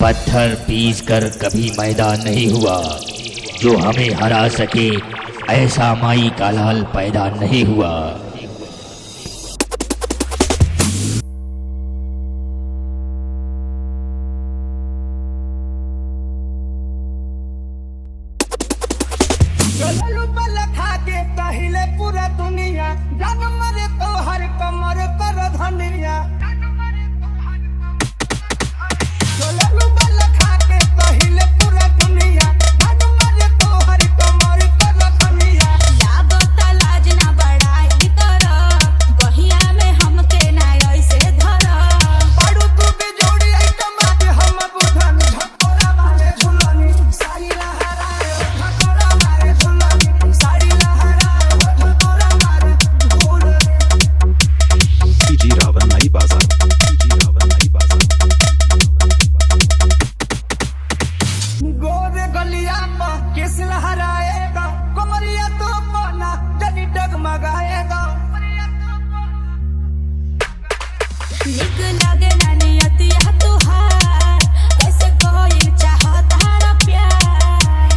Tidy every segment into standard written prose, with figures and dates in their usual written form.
पत्थर पीस कर कभी मैदान नहीं हुआ, जो हमें हरा सके ऐसा माई का लाल पैदा नहीं हुआ। हिले पूरा दुनिया जग मरे तो हर कमर कर धनिया चललू बल खा के हिले पूरा दुनिया जग मरे तो हर कमर कर धनिया। लागत लाज ना बड़ाई कर बहिया में हमके ना ऐसे धर पड़ू तू भी जोड़ी आई कमाद हम बुधन झकोरा मारे झुलनी सारी लहराए झकोरा मारे झुलनी सारी डीजे रावण नई बाजार। गोरे गलिया पर किस लहराएगा कमरिया तो पना जनी डगमगाएगा। निक लगे ना नियतिया तुहार कैसे कोई चाहता रा प्यार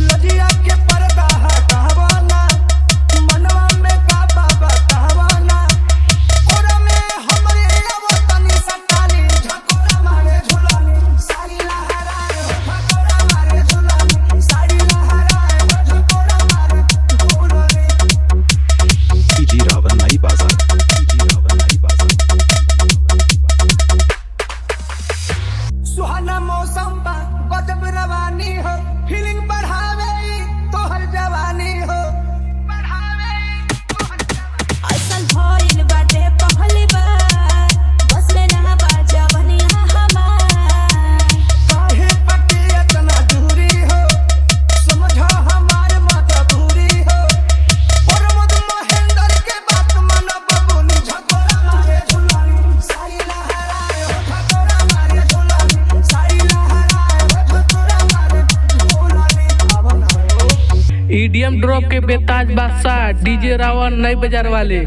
लजिया के पर्दा हटावाना मनवा में का बाबा कहवाना ओरा में हमरे अवतनी सटाली झकोरा मारे झुलानी सारी लहराए झकोरा मारे झुलानी सारी लहराए झकोरा मारे झुलानी। डीजे रावण नई बाजार। सुहाना मौसम बा गजब रवानी हो फीलिंग बढ़ावे तो हर जवानी हो ऐसन भइल बाटे पहली बार बस में ना बाजा बनिया हमार काहे पटी इतना दूरी हो समझो हमार मजबूरी हो प्रमोद महेंद्र के बात मन बबुनी झकोरा मारे झुलानी सारी लहराए झकोरा मारे झुलानी सारी लहराए झकोरा मारे झुलानी। ईडीएम ड्रॉप के बेताज बादशाह डीजे रावण नई बाजार वाले।